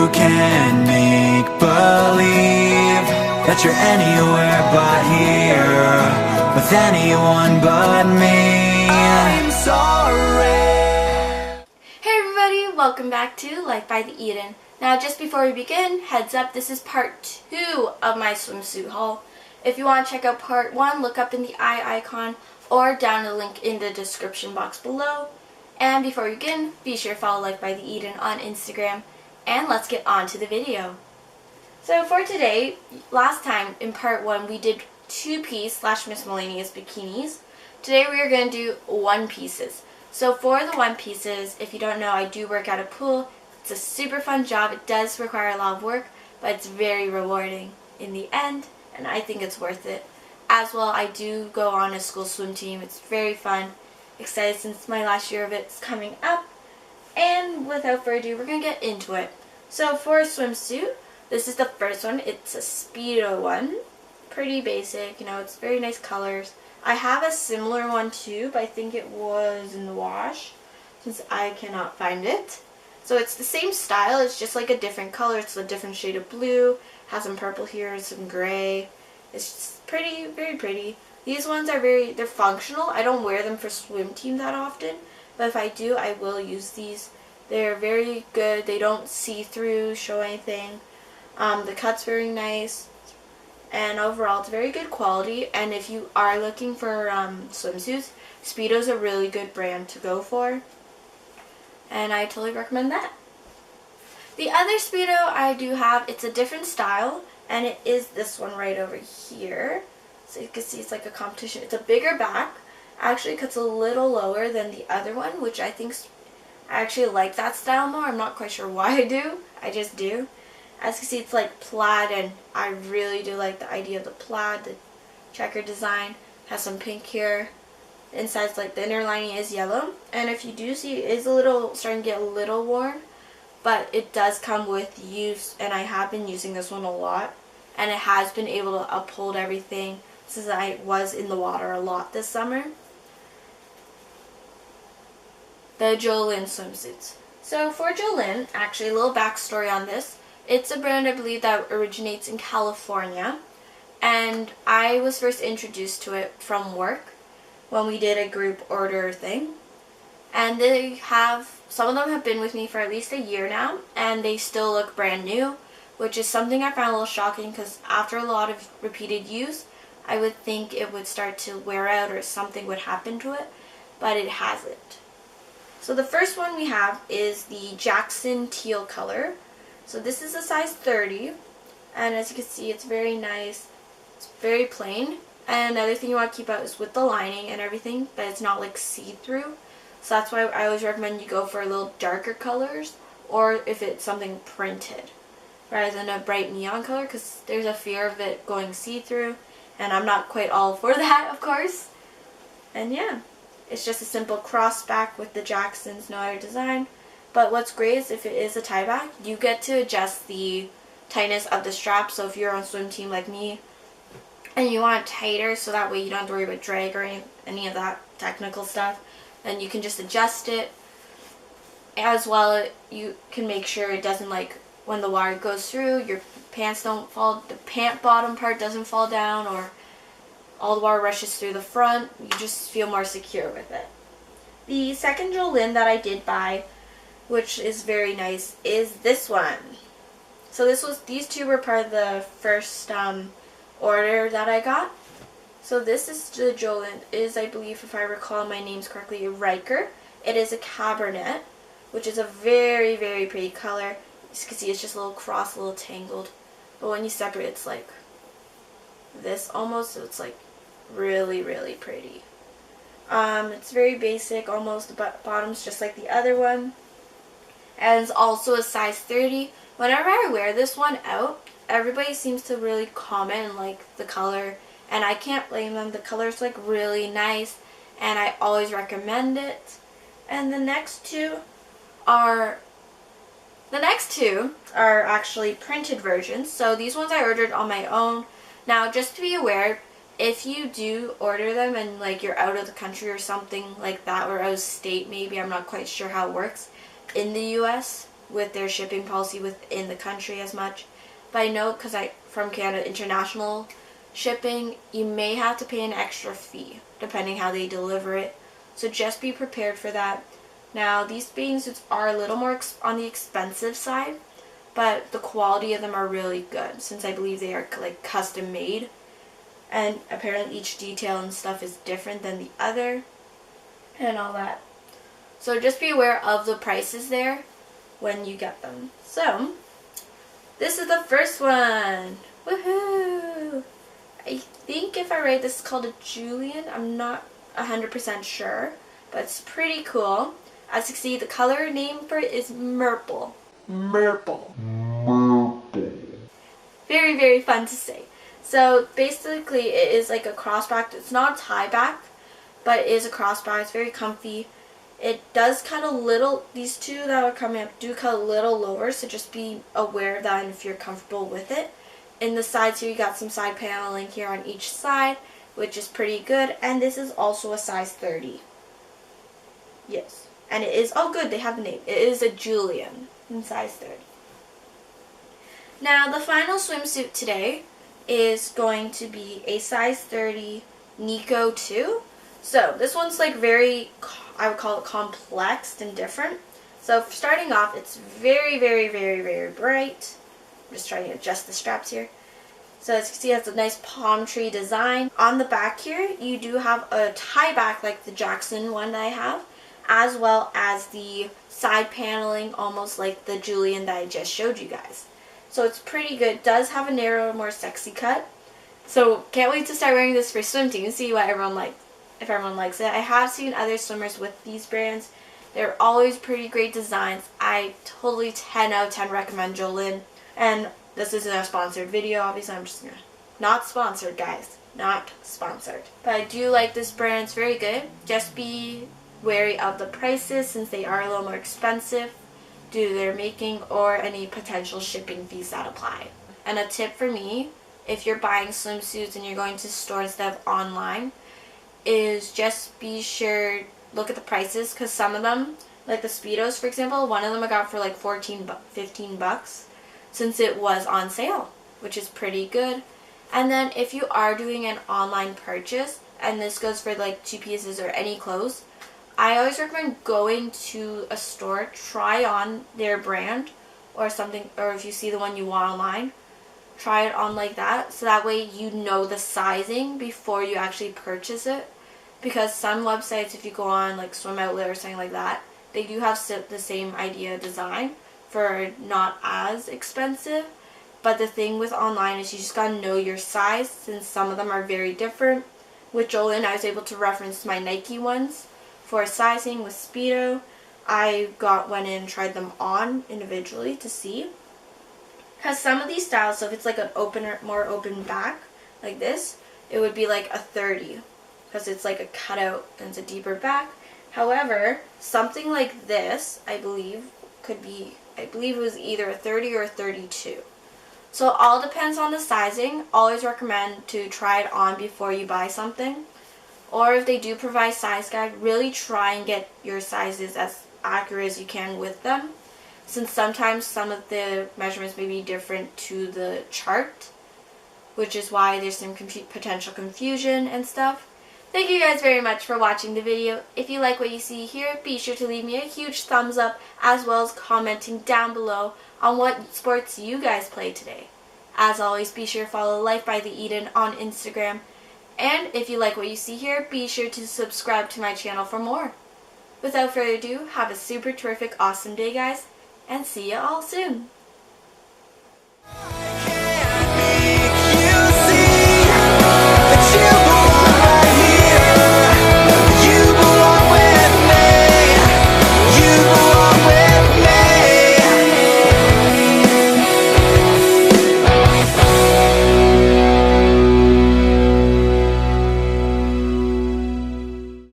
you can make believe that you're anywhere but here with anyone but me. I'm sorry. Hey everybody, welcome back to Life by the Eden. Now just before we begin, heads up, this is part 2 of my swimsuit haul. If you want to check out part 1, look up in the eye icon or down the link in the description box below. And before we begin, be sure to follow Life by the Eden on Instagram, and let's get on to the video. So for today, last time in part 1 we did 2-piece / miscellaneous bikinis. Today we are going to do 1-pieces. So for the 1-pieces, if you don't know, I do work at a pool. It's a super fun job. It does require a lot of work, but it's very rewarding in the end, and I think it's worth it. As well, I do go on a school swim team. It's very fun. Excited since my last year of it's coming up. And without further ado, we're going to get into it. So for a swimsuit, this is the first one. It's a SPEEDO one. Pretty basic, you know, it's very nice colors. I have a similar one too, but I think it was in the wash since I cannot find it. So it's the same style, it's just like a different color. It's a different shade of blue, has some purple here, some gray. It's just pretty, very pretty. These ones are they're functional. I don't wear them for swim team that often, but if I do, I will use these. They're very good. They don't see through, show anything. The cut's very nice, and overall it's very good quality. And if you are looking for swimsuits, SPEEDO's a really good brand to go for, and I totally recommend that. The other SPEEDO I do have, it's a different style, and it is this one right over here. So you can see it's like a competition. It's a bigger back. Actually, it cuts a little lower than the other one, which I actually like that style more. I'm not quite sure why I do. I just do. As you can see, it's like plaid, and I really do like the idea of the plaid. The checker design has some pink here. Inside's like the inner lining is yellow, and if you do see, it is starting to get a little worn, but it does come with use, and I have been using this one a lot, and it has been able to uphold everything since I was in the water a lot this summer. The JOLYN swimsuits. So for JOLYN, actually a little backstory on this. It's a brand I believe that originates in California, and I was first introduced to it from work when we did a group order thing. And some of them have been with me for at least a year now, and they still look brand new, which is something I found a little shocking because after a lot of repeated use, I would think it would start to wear out or something would happen to it, but it hasn't. So the first one we have is the Jackson teal color. So this is a size 30, and as you can see, it's very nice. It's very plain. And another thing you want to keep out is with the lining and everything, but it's not like see-through. So that's why I always recommend you go for a little darker colors, or if it's something printed, rather than a bright neon color, because there's a fear of it going see-through, and I'm not quite all for that, of course. And yeah, it's just a simple cross back with the Jacksons, no other design. But what's great is if it is a tie back, you get to adjust the tightness of the strap. So if you're on swim team like me, and you want it tighter so that way you don't have to worry about drag or any of that technical stuff, then you can just adjust it. As well, you can make sure it doesn't, like, when the water goes through, your pants don't fall, the pant bottom part doesn't fall down, or all the water rushes through the front. You just feel more secure with it. The second JOLYN that I did buy, which is very nice, is this one. So these two were part of the first order that I got. So this is the JOLYN. It is, I believe, if I recall my names correctly, a Riker. It is a cabernet, which is a very, very pretty color. You can see it's just a little cross, a little tangled. But when you separate, it's like this almost. So it's like really, really pretty. It's very basic, almost. The bottom's just like the other one. And it's also a size 30. Whenever I wear this one out, everybody seems to really comment and like the color, and I can't blame them. The color's like really nice, and I always recommend it. And the next two are actually printed versions. So these ones I ordered on my own. Now, just to be aware, if you do order them and like you're out of the country or something like that, or out of state maybe, I'm not quite sure how it works in the US, with their shipping policy within the country as much. But I know, because from Canada, international shipping, you may have to pay an extra fee depending how they deliver it. So just be prepared for that. Now, these bathing suits are a little more on the expensive side, but the quality of them are really good, since I believe they are like custom made, and apparently each detail and stuff is different than the other and all that. So just be aware of the prices there when you get them. So this is the first one. Woohoo! I think if I write this, is called a JOLYN. I'm not 100% sure, but it's pretty cool. As you can see, the color name for it is Murple. Murple. Very, very fun to say. So basically it is like a crossback. It's not a tie back, but it is a crossback. It's very comfy. It does cut a little, these two that are coming up do cut a little lower, so just be aware of that and if you're comfortable with it. In the sides here, you got some side paneling here on each side, which is pretty good. And this is also a size 30. Yes. And it is, oh good, they have the name. It is a JOLYN in size 30. Now, the final swimsuit today is going to be a size 30 Nico 2. So, this one's like very, I would call it complex and different. So, starting off, it's very, very, very, very bright. I'm just trying to adjust the straps here. So, as you can see, it has a nice palm tree design. On the back here, you do have a tie back like the Jackson one that I have, as well as the side paneling, almost like the JOLYN that I just showed you guys. So it's pretty good. It does have a narrow, more sexy cut. So can't wait to start wearing this for swim team and see what everyone likes, if everyone likes it. I have seen other swimmers with these brands. They're always pretty great designs. I totally 10 out of 10 recommend JOLYN. And this isn't a sponsored video, obviously. I'm just gonna, not sponsored, guys. Not sponsored. But I do like this brand. It's very good. Just be wary of the prices, since they are a little more expensive due to their making or any potential shipping fees that apply. And a tip for me, if you're buying swimsuits and you're going to store instead of online, is just be sure look at the prices, because some of them, like the SPEEDOs for example, one of them I got for like 15 bucks since it was on sale, which is pretty good. And then if you are doing an online purchase, and this goes for like 2 pieces or any clothes, I always recommend going to a store, try on their brand or something, or if you see the one you want online, try it on like that, so that way you know the sizing before you actually purchase it. Because some websites, if you go on like Swim Outlet or something like that, they do have the same idea design for not as expensive. But the thing with online is you just gotta know your size, since some of them are very different. With JOLYN, I was able to reference my Nike ones for sizing. With SPEEDO, I went in and tried them on individually to see. Because some of these styles, so if it's like an more open back, like this, it would be like a 30. Because it's like a cutout and it's a deeper back. However, something like this, I believe it was either a 30 or a 32. So it all depends on the sizing. Always recommend to try it on before you buy something. Or if they do provide size guide, really try and get your sizes as accurate as you can with them, since sometimes some of the measurements may be different to the chart, which is why there's some potential confusion and stuff. Thank you guys very much for watching the video. If you like what you see here, be sure to leave me a huge thumbs up, as well as commenting down below on what sports you guys played today. As always, be sure to follow Life by the Eden on Instagram. And if you like what you see here, be sure to subscribe to my channel for more. Without further ado, have a super terrific, awesome day, guys, and see you all soon.